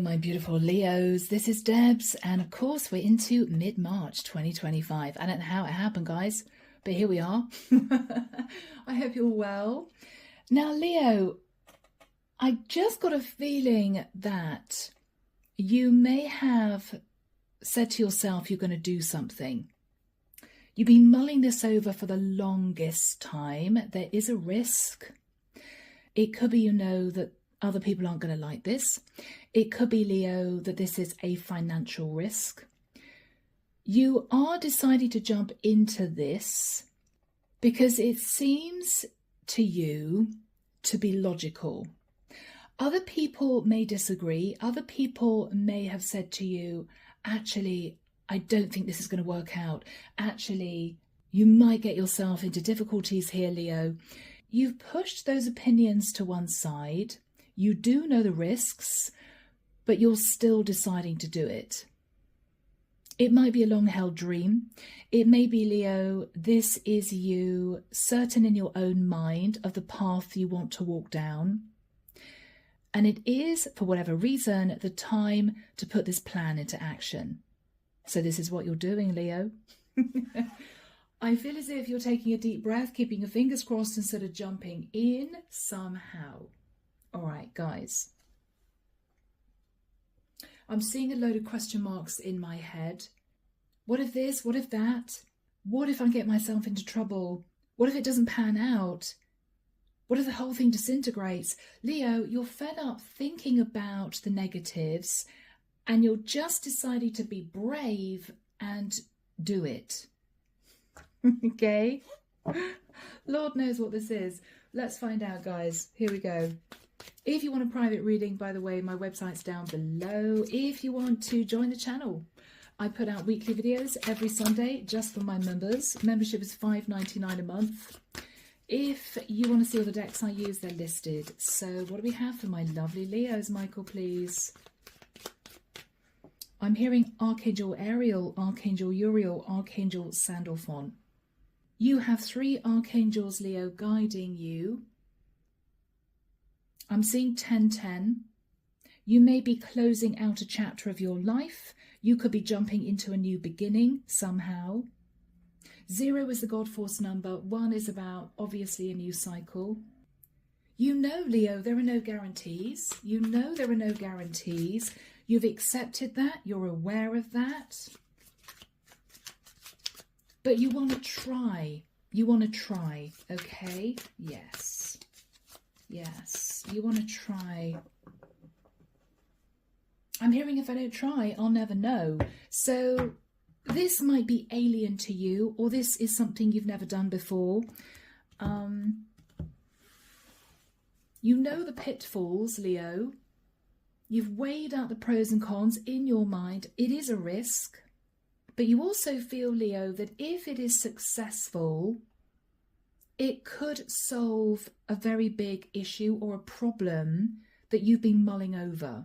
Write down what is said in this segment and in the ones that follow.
my beautiful Leos. This is Debs, and of course we're into mid-March 2025. I don't know how it happened, guys, but here we are. I hope you're well. Now, Leo, I just got a feeling that you may have said to yourself you're going to do something. You've been mulling this over for the longest time. There is a risk. It could be, that other people aren't going to like this. It could be, Leo, that this is a financial risk. You are deciding to jump into this because it seems to you to be logical. Other people may disagree. Other people may have said to you, actually, I don't think this is going to work out. Actually, you might get yourself into difficulties here, Leo. You've pushed those opinions to one side. You do know the risks, but you're still deciding to do it. It might be a long-held dream. It may be, Leo, this is you certain in your own mind of the path you want to walk down. And it is, for whatever reason, the time to put this plan into action. So this is what you're doing, Leo. I feel as if you're taking a deep breath, keeping your fingers crossed instead of jumping in somehow. All right, guys. I'm seeing a load of question marks in my head. What if this? What if that? What if I get myself into trouble? What if it doesn't pan out? What if the whole thing disintegrates? Leo, you're fed up thinking about the negatives and you're just deciding to be brave and do it. Okay? Lord knows what this is. Let's find out, guys. Here we go. If you want a private reading, by the way, my website's down below. If you want to join the channel, I put out weekly videos every Sunday just for my members. Membership is $5.99 a month. If you want to see all the decks I use, they're listed. So what do we have for my lovely Leos, Michael, please? I'm hearing Archangel Ariel, Archangel Uriel, Archangel Sandalphon. You have 3 archangels, Leo, guiding you. I'm seeing 1010. You may be closing out a chapter of your life. You could be jumping into a new beginning somehow. 0 is the God Force number. 1 is about, obviously, a new cycle. Leo, there are no guarantees. There are no guarantees. You've accepted that. You're aware of that. But you want to try. You want to try, okay? Yes. Yes, you want to try. I'm hearing if I don't try, I'll never know. So this might be alien to you, or this is something you've never done before. You know the pitfalls, Leo. You've weighed out the pros and cons in your mind. It is a risk. But you also feel, Leo, that if it is successful, it could solve a very big issue or a problem that you've been mulling over.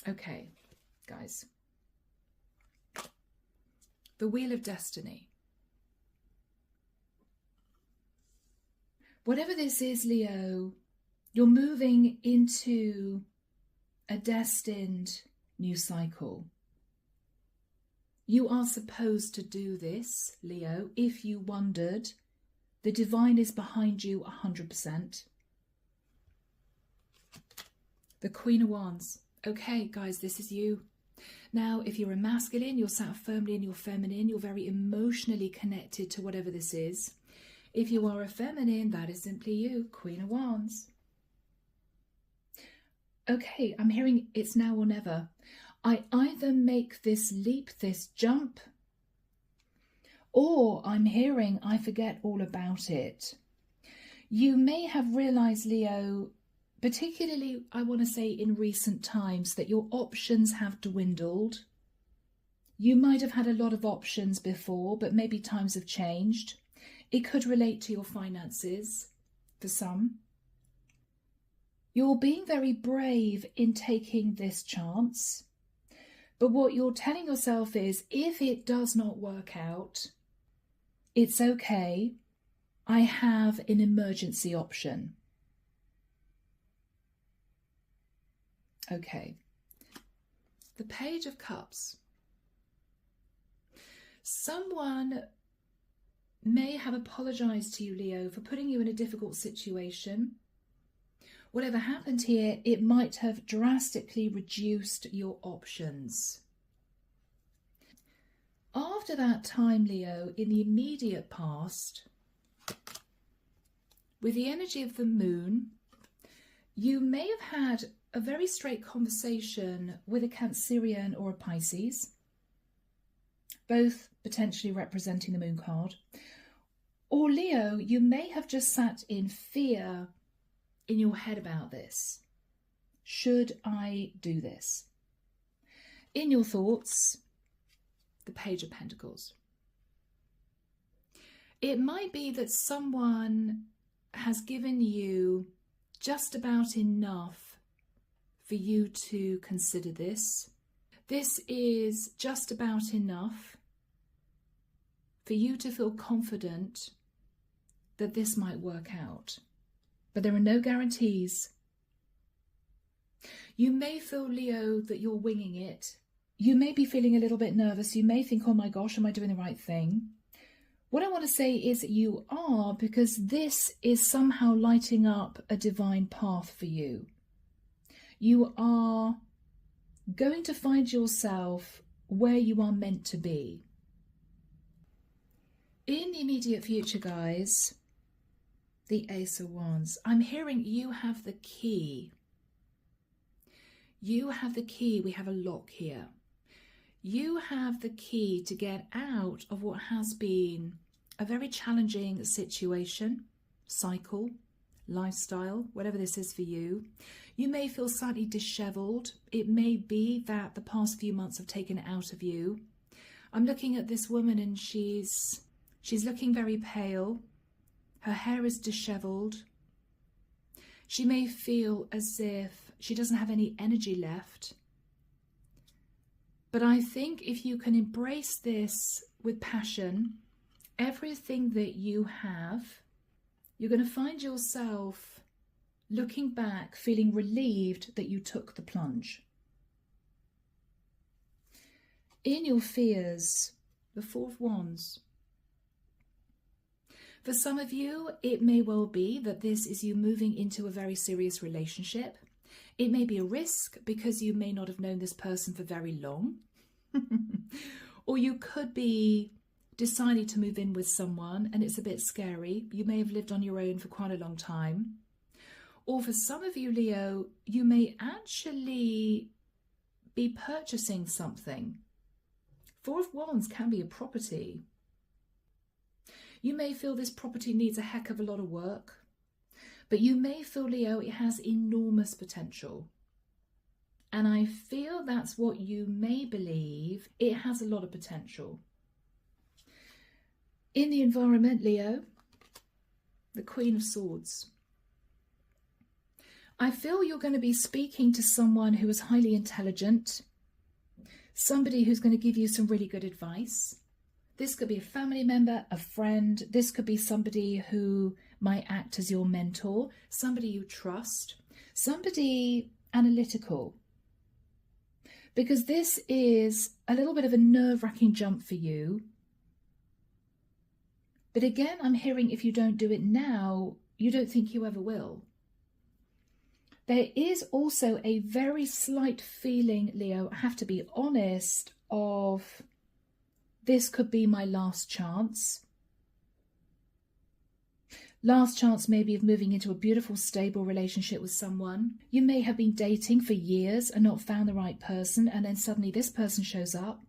Okay, guys. The Wheel of Destiny. Whatever this is, Leo, you're moving into a destined new cycle. You are supposed to do this, Leo. If you wondered, the divine is behind you 100%. The Queen of Wands. Okay, guys, this is you. Now, if you're a masculine, you're sat firmly in your feminine. You're very emotionally connected to whatever this is. If you are a feminine, that is simply you, Queen of Wands. Okay, I'm hearing it's now or never. I either make this leap, this jump, or I'm hearing I forget all about it. You may have realized, Leo, particularly, I want to say in recent times, that your options have dwindled. You might have had a lot of options before, but maybe times have changed. It could relate to your finances for some. You're being very brave in taking this chance. But what you're telling yourself is, if it does not work out, it's okay. I have an emergency option. Okay. The Page of Cups. Someone may have apologized to you, Leo, for putting you in a difficult situation. Whatever happened here, it might have drastically reduced your options. After that time, Leo, in the immediate past, with the energy of the moon, you may have had a very straight conversation with a Cancerian or a Pisces, both potentially representing the moon card. Or Leo, you may have just sat in fear in your head about this. Should I do this? In your thoughts, the Page of Pentacles. It might be that someone has given you just about enough for you to consider this. This is just about enough for you to feel confident that this might work out. But there are no guarantees. You may feel, Leo, that you're winging it. You may be feeling a little bit nervous. You may think, oh my gosh, am I doing the right thing? What I want to say is that you are, because this is somehow lighting up a divine path for you. You are going to find yourself where you are meant to be. In the immediate future, guys, the Ace of Wands, I'm hearing you have the key. You have the key. We have a lock here. You have the key to get out of what has been a very challenging situation, cycle, lifestyle, whatever this is for you. You may feel slightly disheveled. It may be that the past few months have taken it out of you. I'm looking at this woman and she's looking very pale. Her hair is disheveled. She may feel as if she doesn't have any energy left. But I think if you can embrace this with passion, everything that you have, you're going to find yourself looking back, feeling relieved that you took the plunge. In your fears, the Four of Wands. For some of you, it may well be that this is you moving into a very serious relationship. It may be a risk because you may not have known this person for very long. Or you could be deciding to move in with someone and it's a bit scary. You may have lived on your own for quite a long time. Or for some of you, Leo, you may actually be purchasing something. Four of Wands can be a property. You may feel this property needs a heck of a lot of work, but you may feel, Leo, it has enormous potential. And I feel that's what you may believe. It has a lot of potential. In the environment, Leo, the Queen of Swords. I feel you're going to be speaking to someone who is highly intelligent, somebody who's going to give you some really good advice. This could be a family member, a friend. This could be somebody who might act as your mentor, somebody you trust, somebody analytical. Because this is a little bit of a nerve-wracking jump for you. But again, I'm hearing if you don't do it now, you don't think you ever will. There is also a very slight feeling, Leo, I have to be honest, of this could be my last chance. Last chance maybe of moving into a beautiful, stable relationship with someone. You may have been dating for years and not found the right person, and then suddenly this person shows up.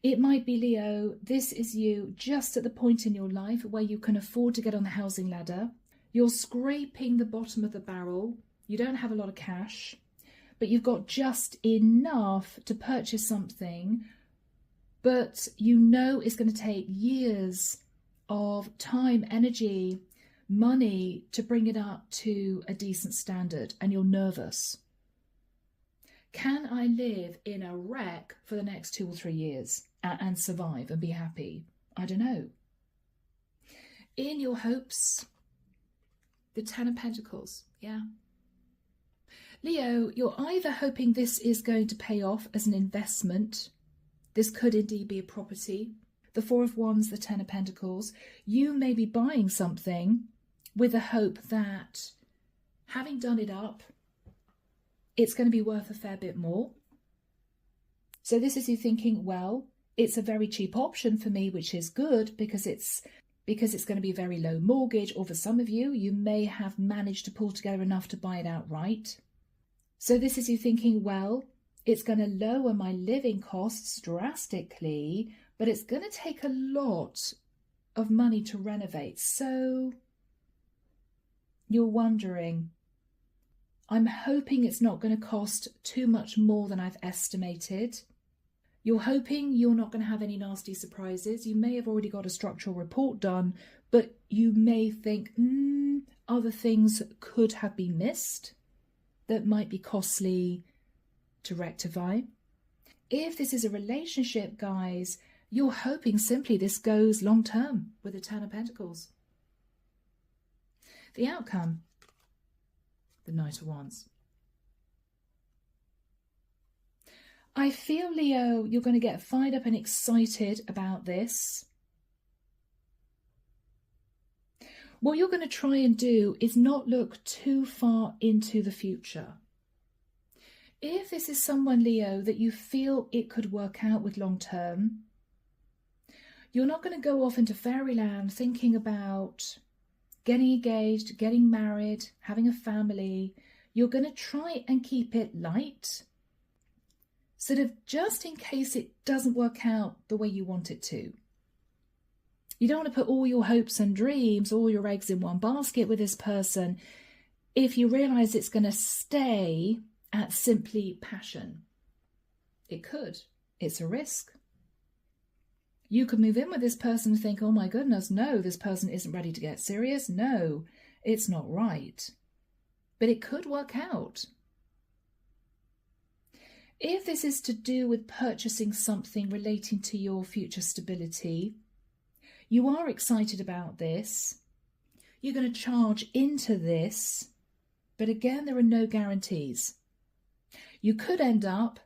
It might be, Leo, this is you just at the point in your life where you can afford to get on the housing ladder. You're scraping the bottom of the barrel. You don't have a lot of cash, but you've got just enough to purchase something, but you know it's going to take years of time, energy, money to bring it up to a decent standard, and you're nervous. Can I live in a wreck for the next 2 or 3 years and survive and be happy? I don't know. In your hopes, the Ten of Pentacles, yeah. Leo, you're either hoping this is going to pay off as an investment. This could indeed be a property. The Four of Wands, the Ten of Pentacles. You may be buying something with the hope that having done it up, it's going to be worth a fair bit more. So this is you thinking, well, it's a very cheap option for me, which is good because it's going to be a very low mortgage, or for some of you, you may have managed to pull together enough to buy it outright. So this is you thinking, well, it's going to lower my living costs drastically, but it's going to take a lot of money to renovate. So you're wondering, I'm hoping it's not going to cost too much more than I've estimated. You're hoping you're not going to have any nasty surprises. You may have already got a structural report done, but you may think, other things could have been missed that might be costly to rectify. If this is a relationship, guys, you're hoping simply this goes long term with the Ten of Pentacles. The outcome, the Knight of Wands. I feel, Leo, you're going to get fired up and excited about this. What you're going to try and do is not look too far into the future. If this is someone, Leo, that you feel it could work out with long term, you're not going to go off into fairyland thinking about getting engaged, getting married, having a family. You're going to try and keep it light, sort of just in case it doesn't work out the way you want it to. You don't want to put all your hopes and dreams, all your eggs in one basket with this person if you realise it's going to stay at simply passion. It could. It's a risk. You could move in with this person and think, oh my goodness, no, this person isn't ready to get serious. No, it's not right. But it could work out. If this is to do with purchasing something relating to your future stability, you are excited about this. You're going to charge into this. But again, there are no guarantees. You could end up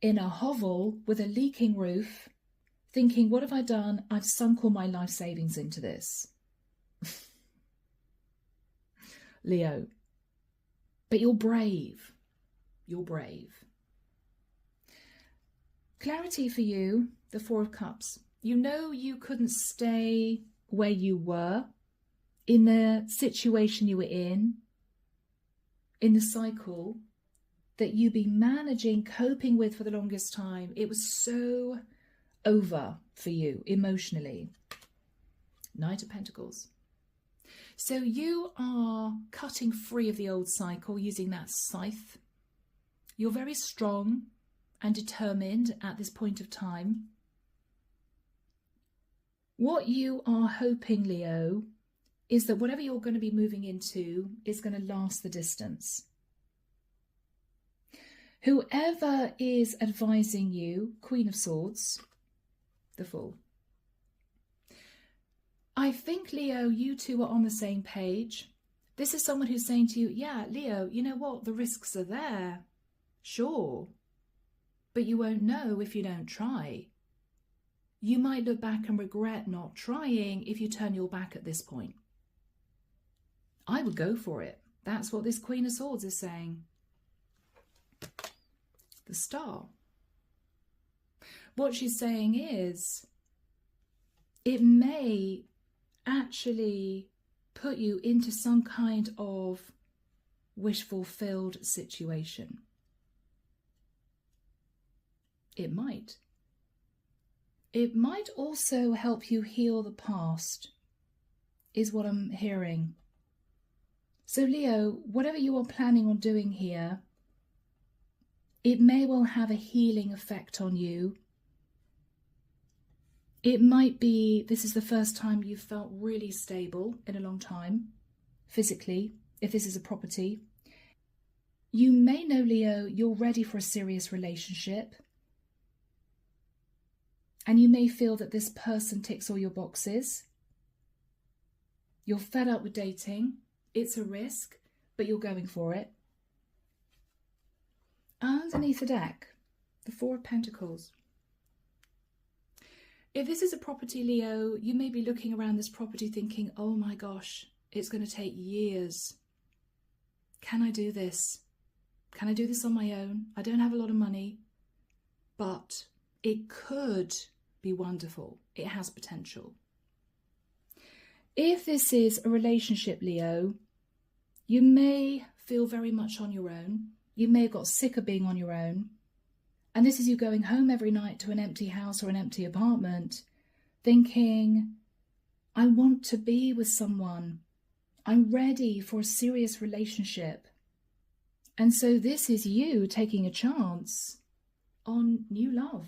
in a hovel with a leaking roof, thinking, what have I done? I've sunk all my life savings into this. Leo. But you're brave. You're brave. Clarity for you, the Four of Cups. You know you couldn't stay where you were, in the situation you were in the cycle that you've been managing, coping with for the longest time. It was so over for you emotionally. Knight of Pentacles. So you are cutting free of the old cycle using that scythe. You're very strong and determined at this point of time. What you are hoping, Leo, is that whatever you're going to be moving into is going to last the distance. Whoever is advising you, Queen of Swords, the Fool. I think, Leo, you two are on the same page. This is someone who's saying to you, yeah, Leo, you know what? The risks are there. Sure. But you won't know if you don't try. You might look back and regret not trying if you turn your back at this point. I would go for it. That's what this Queen of Swords is saying. The Star. What she's saying is, it may actually put you into some kind of wish-fulfilled situation. It might. It might also help you heal the past, is what I'm hearing. So Leo, whatever you are planning on doing here, it may well have a healing effect on you. It might be this is the first time you've felt really stable in a long time, physically, if this is a property. You may know, Leo, you're ready for a serious relationship. And you may feel that this person ticks all your boxes. You're fed up with dating. It's a risk, but you're going for it. Underneath the deck, the Four of Pentacles. If this is a property, Leo, you may be looking around this property thinking, oh my gosh, it's going to take years. Can I do this? Can I do this on my own? I don't have a lot of money, but it could be wonderful. It has potential. If this is a relationship, Leo, you may feel very much on your own. You may have got sick of being on your own. And this is you going home every night to an empty house or an empty apartment, thinking, I want to be with someone. I'm ready for a serious relationship. And so this is you taking a chance on new love.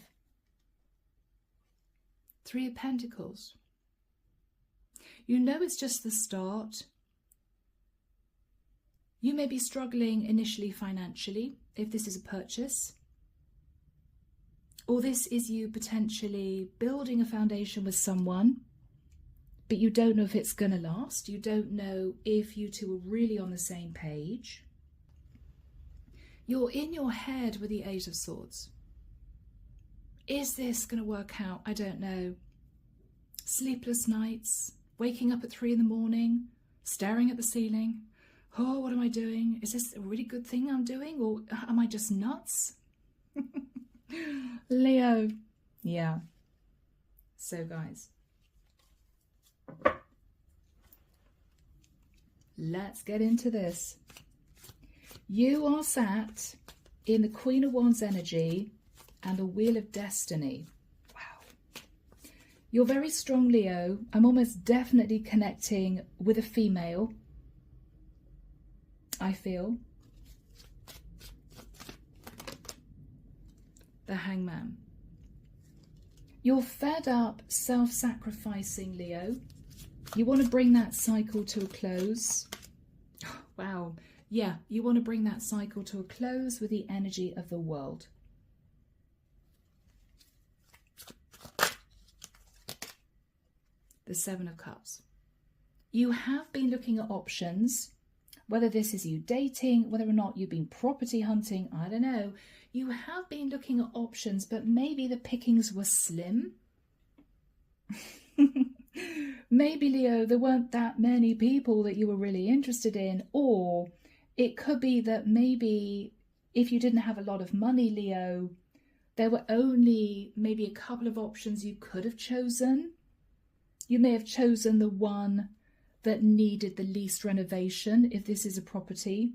Three of Pentacles. You know it's just the start. You may be struggling initially financially if this is a purchase. Or this is you potentially building a foundation with someone, but you don't know if it's going to last. You don't know if you two are really on the same page. You're in your head with the Eight of Swords. Is this going to work out? I don't know. Sleepless nights, waking up at 3 in the morning, staring at the ceiling. Oh, what am I doing? Is this a really good thing I'm doing, or am I just nuts? Leo. Yeah. So guys, let's get into this. You are sat in the Queen of Wands energy and the Wheel of Destiny. Wow. You're very strong, Leo. I'm almost definitely connecting with a female, I feel. The Hangman. You're fed up self-sacrificing, Leo. You want to bring that cycle to a close. Wow. Yeah, you want to bring that cycle to a close with the energy of the world. The Seven of Cups. You have been looking at options, whether this is you dating, whether or not you've been property hunting, I don't know. You have been looking at options, but maybe the pickings were slim. Maybe, Leo, there weren't that many people that you were really interested in, or it could be that maybe if you didn't have a lot of money, Leo, there were only maybe a couple of options you could have chosen. You may have chosen the one that needed the least renovation, if this is a property.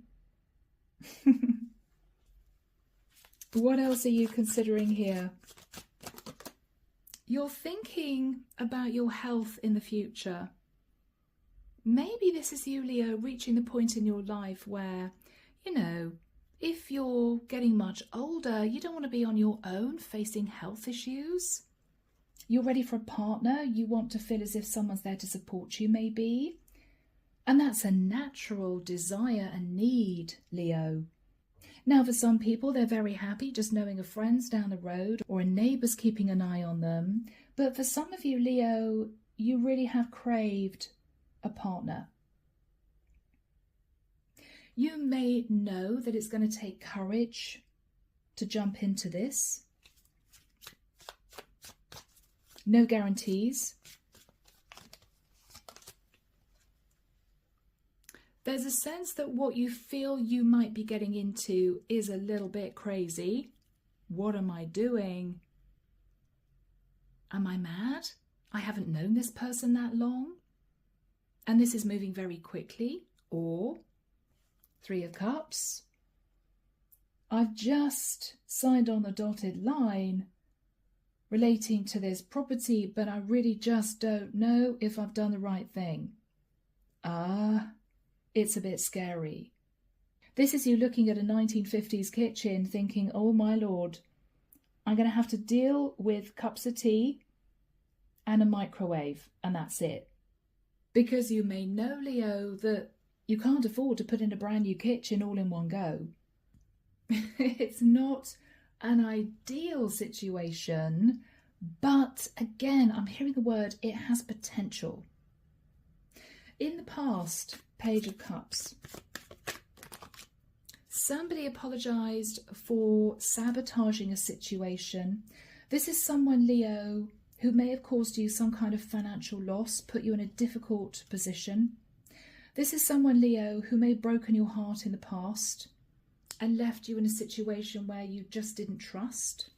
What else are you considering here? You're thinking about your health in the future. Maybe this is you, Leo, reaching the point in your life where, you know, if you're getting much older, you don't want to be on your own facing health issues. You're ready for a partner. You want to feel as if someone's there to support you, maybe. And that's a natural desire and need, Leo. Now, for some people, they're very happy just knowing a friend's down the road or a neighbour's keeping an eye on them. But for some of you, Leo, you really have craved a partner. You may know that it's going to take courage to jump into this. No guarantees. There's a sense that what you feel you might be getting into is a little bit crazy. What am I doing? Am I mad? I haven't known this person that long. And this is moving very quickly. Or Three of Cups. I've just signed on the dotted line relating to this property, but I really just don't know if I've done the right thing. It's a bit scary. This is you looking at a 1950s kitchen thinking, oh my Lord, I'm going to have to deal with cups of tea and a microwave, and that's it. Because you may know, Leo, that you can't afford to put in a brand new kitchen all in one go. It's not an ideal situation, but again, I'm hearing the word, it has potential. In the past, Page of Cups, Somebody apologized for sabotaging a situation. This is someone, Leo, who may have caused you some kind of financial loss, put you in a difficult position. This is someone, Leo, who may have broken your heart in the past and left you in a situation where you just didn't trust.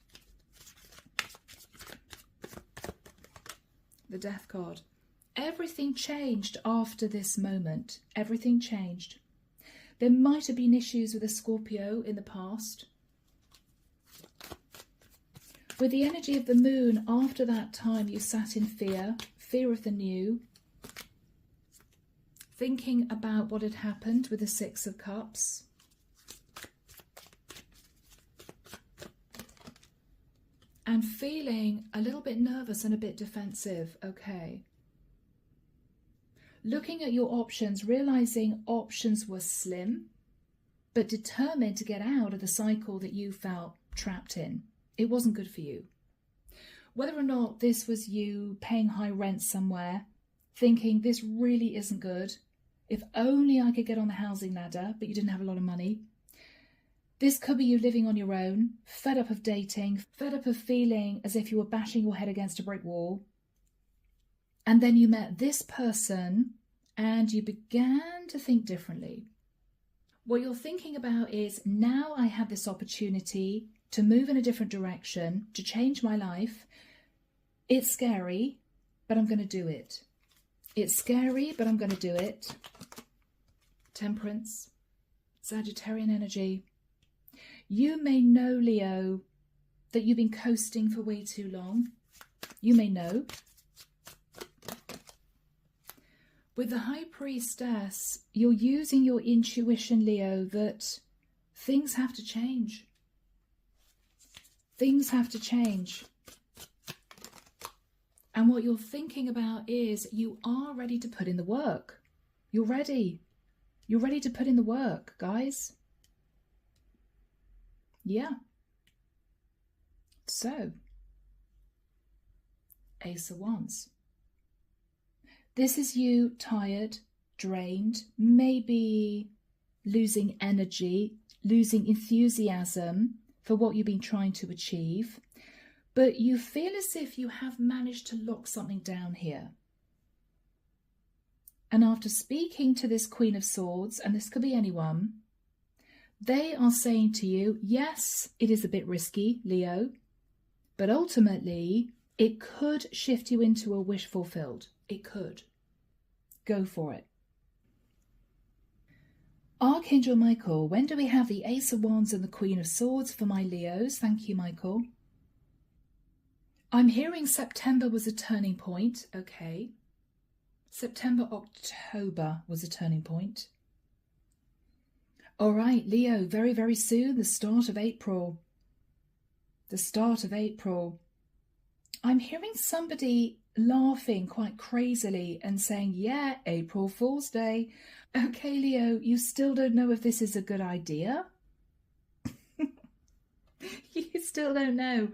The Death card. Everything changed after this moment. Everything changed. There might have been issues with a Scorpio in the past. With the energy of the moon, after that time you sat in fear, fear of the new, thinking about what had happened with the Six of Cups. And feeling a little bit nervous and a bit defensive. Okay. Looking at your options, realizing options were slim, but determined to get out of the cycle that you felt trapped in. It wasn't good for you. Whether or not this was you paying high rent somewhere, thinking this really isn't good, if only I could get on the housing ladder, but you didn't have a lot of money. This could be you living on your own, fed up of dating, fed up of feeling as if you were bashing your head against a brick wall. And then you met this person and you began to think differently. What you're thinking about is, now I have this opportunity to move in a different direction, to change my life. It's scary, but I'm going to do it. It's scary, but I'm going to do it. Temperance, Sagittarian energy. You may know, Leo, that you've been coasting for way too long. You may know. With the High Priestess, you're using your intuition, Leo, that things have to change. Things have to change. And what you're thinking about is you are ready to put in the work. You're ready. You're ready to put in the work, guys. Yeah. So, Ace of Wands. This is you tired, drained, maybe losing energy, losing enthusiasm for what you've been trying to achieve. But you feel as if you have managed to lock something down here. And after speaking to this Queen of Swords, and this could be anyone, they are saying to you, yes, it is a bit risky, Leo, but ultimately it could shift you into a wish fulfilled. It could. Go for it. Archangel Michael, when do we have the Ace of Wands and the Queen of Swords for my Leos? Thank you, Michael. I'm hearing September was a turning point. Okay. September, October was a turning point. All right, Leo, very, very soon, the start of April. The start of April. I'm hearing somebody laughing quite crazily and saying, yeah, April Fool's Day. Okay, Leo, you still don't know if this is a good idea? You still don't know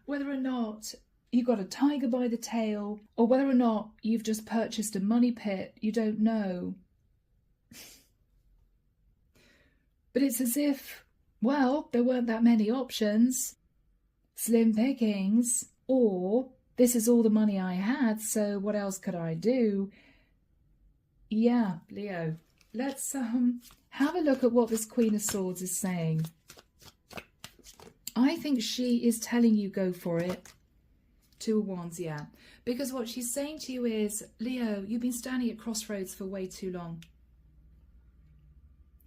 whether or not you got a tiger by the tail or whether or not you've just purchased a money pit. You don't know. But it's as if, well, there weren't that many options. Slim pickings, or this is all the money I had, so what else could I do? Yeah, Leo, let's have a look at what this Queen of Swords is saying. I think she is telling you go for it. Two of Wands, yeah. Because what she's saying to you is, Leo, you've been standing at crossroads for way too long.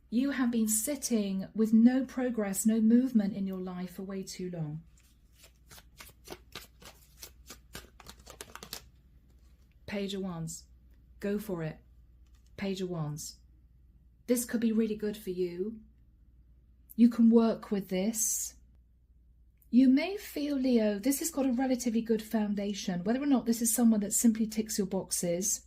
You have been sitting with no progress, no movement in your life for way too long. Page of Wands. Go for it. Page of Wands. This could be really good for you. You can work with this. You may feel, Leo, this has got a relatively good foundation. Whether or not this is someone that simply ticks your boxes.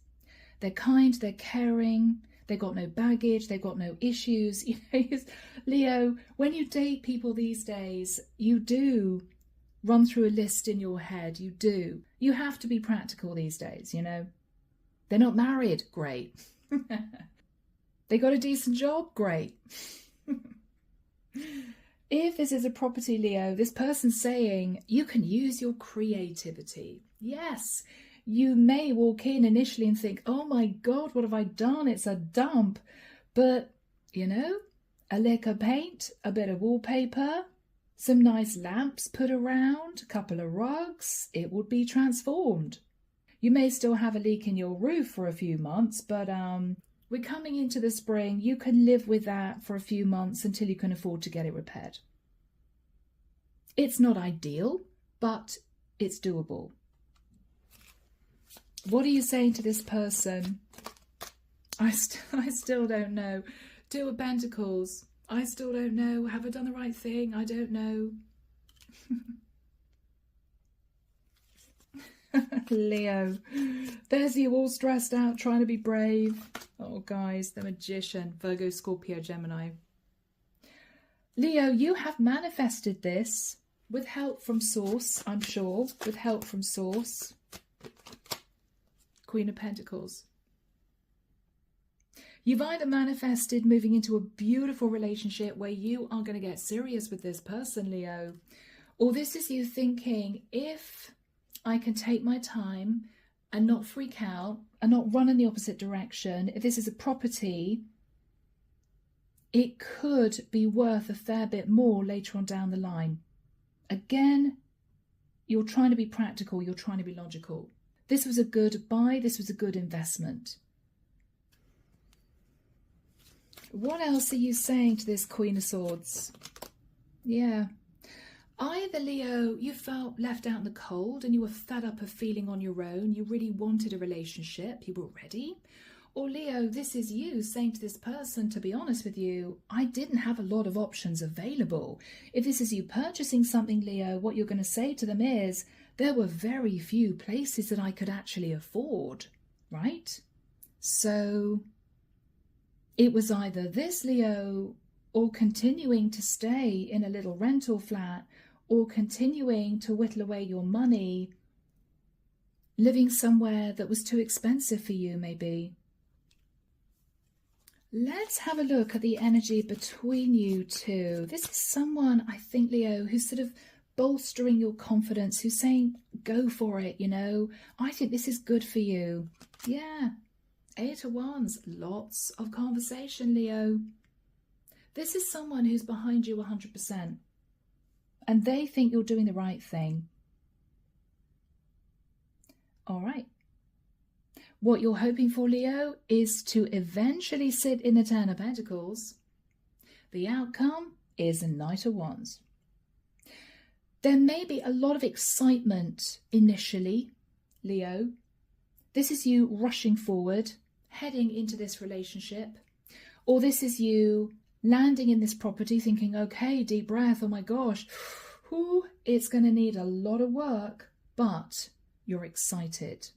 They're kind, they're caring, they've got no baggage, they've got no issues. You know, Leo, when you date people these days, you do run through a list in your head. You do. You have to be practical these days, you know. They're not married. Great. They got a decent job. Great. If this is a property, Leo, this person's saying you can use your creativity. Yes, you may walk in initially and think, oh my God, what have I done? It's a dump. But, you know, a lick of paint, a bit of wallpaper, some nice lamps put around, a couple of rugs, it would be transformed. You may still have a leak in your roof for a few months, but we're coming into the spring. You can live with that for a few months until you can afford to get it repaired. It's not ideal, but it's doable. What are you saying to this person? I still don't know. Two of Pentacles. I still don't know. Have I done the right thing? I don't know. Leo. There's you all stressed out, trying to be brave. Oh, guys, the Magician. Virgo, Scorpio, Gemini. Leo, you have manifested this with help from Source, I'm sure. With help from Source. Queen of Pentacles. You've either manifested moving into a beautiful relationship where you are going to get serious with this person, Leo, or this is you thinking, if I can take my time and not freak out and not run in the opposite direction, if this is a property, it could be worth a fair bit more later on down the line. Again, you're trying to be practical, you're trying to be logical. This was a good buy, this was a good investment. What else are you saying to this Queen of Swords? Yeah. Either, Leo, you felt left out in the cold and you were fed up of feeling on your own. You really wanted a relationship. You were ready. Or, Leo, this is you saying to this person, to be honest with you, I didn't have a lot of options available. If this is you purchasing something, Leo, what you're going to say to them is, there were very few places that I could actually afford, right? So it was either this, Leo, or continuing to stay in a little rental flat, or continuing to whittle away your money, living somewhere that was too expensive for you, maybe. Let's have a look at the energy between you two. This is someone, I think, Leo, who's sort of bolstering your confidence, who's saying, go for it, you know. I think this is good for you. Yeah. 8 of Wands. Lots of conversation, Leo. This is someone who's behind you 100%. And they think you're doing the right thing. All right. What you're hoping for, Leo, is to eventually sit in the 10 of Pentacles. The outcome is a Knight of Wands. There may be a lot of excitement initially, Leo. This is you rushing forward, heading into this relationship. Or this is you landing in this property thinking, okay, deep breath, oh my gosh, whew, it's going to need a lot of work, but you're excited.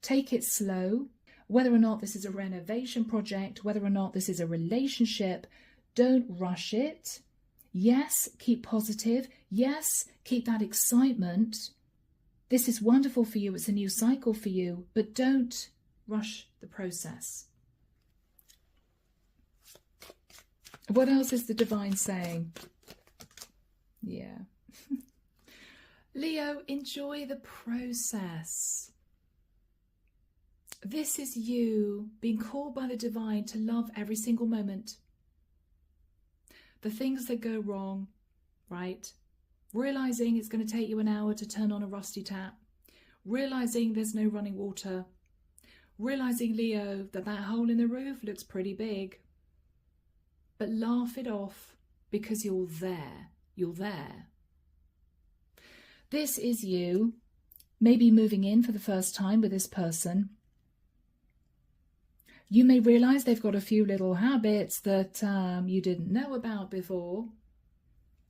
Take it slow. Whether or not this is a renovation project, whether or not this is a relationship, don't rush it. Yes, keep positive. Yes, keep that excitement. This is wonderful for you. It's a new cycle for you, but don't rush the process. What else is the divine saying? Yeah. Leo, enjoy the process. This is you being called by the divine to love every single moment. The things that go wrong, right? Realizing it's going to take you an hour to turn on a rusty tap. Realizing there's no running water. Realizing, Leo, that hole in the roof looks pretty big. But laugh it off because you're there. You're there. This is you maybe moving in for the first time with this person. You may realize they've got a few little habits that you didn't know about before.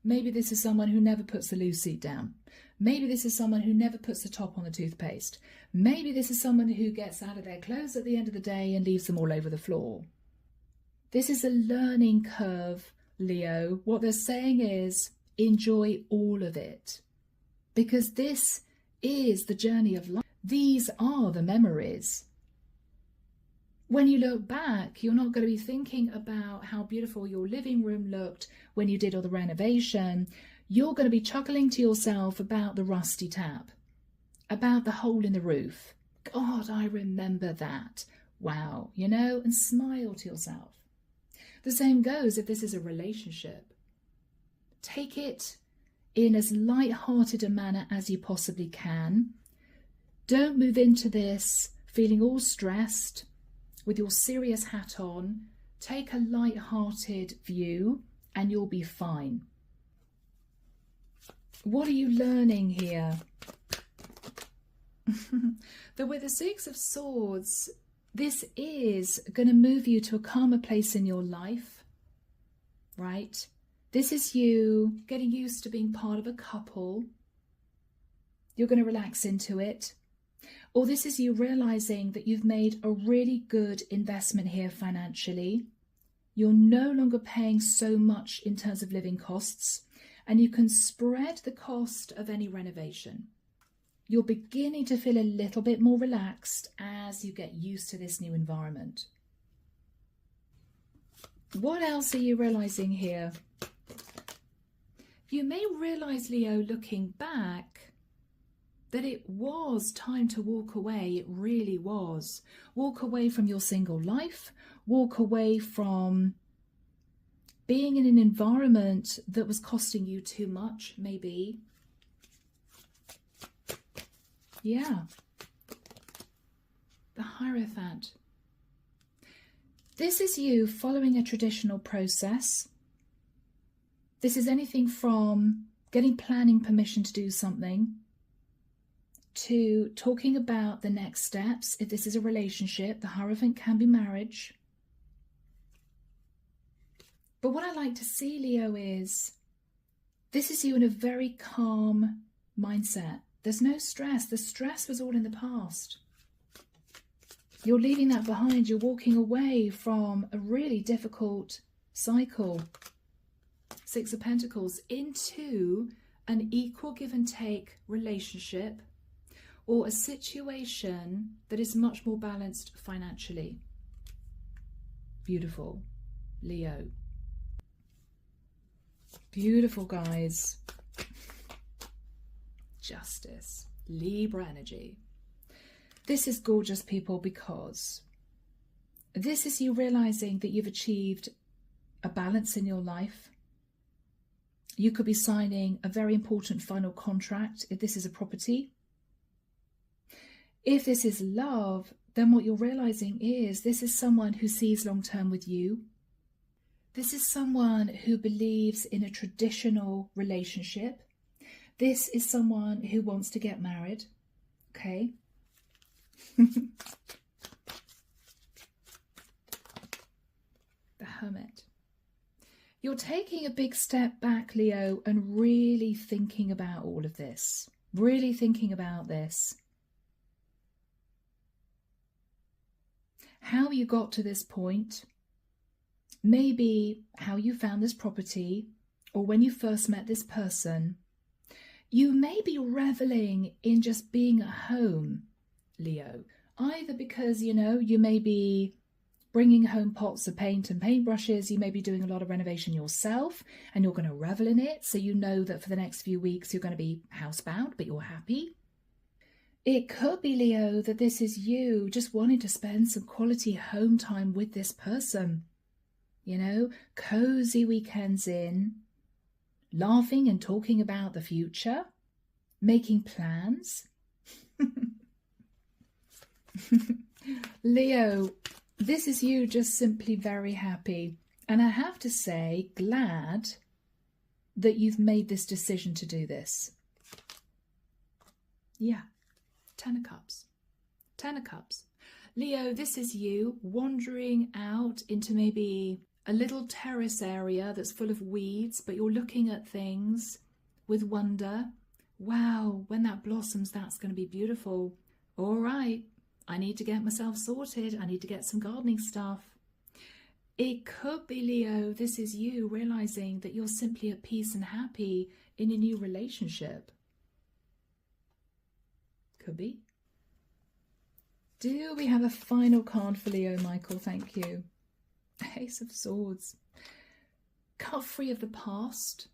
Maybe this is someone who never puts the loo seat down. Maybe this is someone who never puts the top on the toothpaste. Maybe this is someone who gets out of their clothes at the end of the day and leaves them all over the floor. This is a learning curve, Leo. What they're saying is enjoy all of it. Because this is the journey of life. These are the memories. When you look back, you're not going to be thinking about how beautiful your living room looked when you did all the renovation. You're going to be chuckling to yourself about the rusty tap, about the hole in the roof. God, I remember that. Wow, you know, and smile to yourself. The same goes if this is a relationship. Take it in as light-hearted a manner as you possibly can. Don't move into this feeling all stressed with your serious hat on. Take a light-hearted view and you'll be fine. What are you learning here? That with the Six of Swords, this is going to move you to a calmer place in your life, right? This is you getting used to being part of a couple. You're going to relax into it. Or this is you realizing that you've made a really good investment here financially. You're no longer paying so much in terms of living costs, and you can spread the cost of any renovation. You're beginning to feel a little bit more relaxed as you get used to this new environment. What else are you realizing here? You may realize, Leo, looking back, that it was time to walk away. It really was. Walk away from your single life. Walk away from being in an environment that was costing you too much, maybe. Yeah. The Hierophant. This is you following a traditional process. This is anything from getting planning permission to do something to talking about the next steps. If this is a relationship, the Hierophant can be marriage. But what I like to see, Leo, is this is you in a very calm mindset. There's no stress. The stress was all in the past. You're leaving that behind. You're walking away from a really difficult cycle. Six of Pentacles into an equal give and take relationship, or a situation that is much more balanced financially. Beautiful, Leo. Beautiful, guys. Justice, Libra energy. This is gorgeous, people, because this is you realizing that you've achieved a balance in your life. You could be signing a very important final contract if this is a property. If this is love, then what you're realizing is this is someone who sees long term with you. This is someone who believes in a traditional relationship. This is someone who wants to get married. Okay. The Hermit. You're taking a big step back, Leo, and really thinking about all of this. Really thinking about this. How you got to this point. Maybe how you found this property, or when you first met this person. You may be reveling in just being at home, Leo. Either because, you know, you may be bringing home pots of paint and paintbrushes. You may be doing a lot of renovation yourself and you're going to revel in it. So you know that for the next few weeks you're going to be housebound, but you're happy. It could be, Leo, that this is you just wanting to spend some quality home time with this person. You know, cozy weekends in, laughing and talking about the future, making plans. Leo, this is you just simply very happy. And I have to say, glad that you've made this decision to do this. Yeah. Ten of Cups. Ten of Cups. Leo, this is you wandering out into maybe a little terrace area that's full of weeds, but you're looking at things with wonder. Wow, when that blossoms, that's going to be beautiful. All right, I need to get myself sorted. I need to get some gardening stuff. It could be, Leo, this is you realizing that you're simply at peace and happy in a new relationship. Could be. Do we have a final card for Leo, Michael? Thank you. Ace of Swords. Cut free of the past.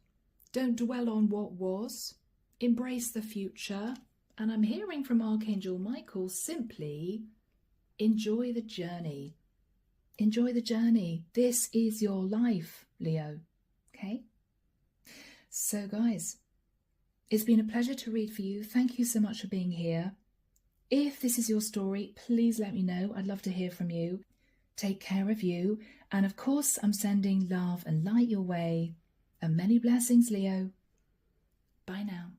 Don't dwell on what was. Embrace the future. And I'm hearing from Archangel Michael simply enjoy the journey. Enjoy the journey. This is your life, Leo. Okay? So, guys, it's been a pleasure to read for you. Thank you so much for being here. If this is your story, please let me know. I'd love to hear from you. Take care of you. And of course, I'm sending love and light your way. And many blessings, Leo. Bye now.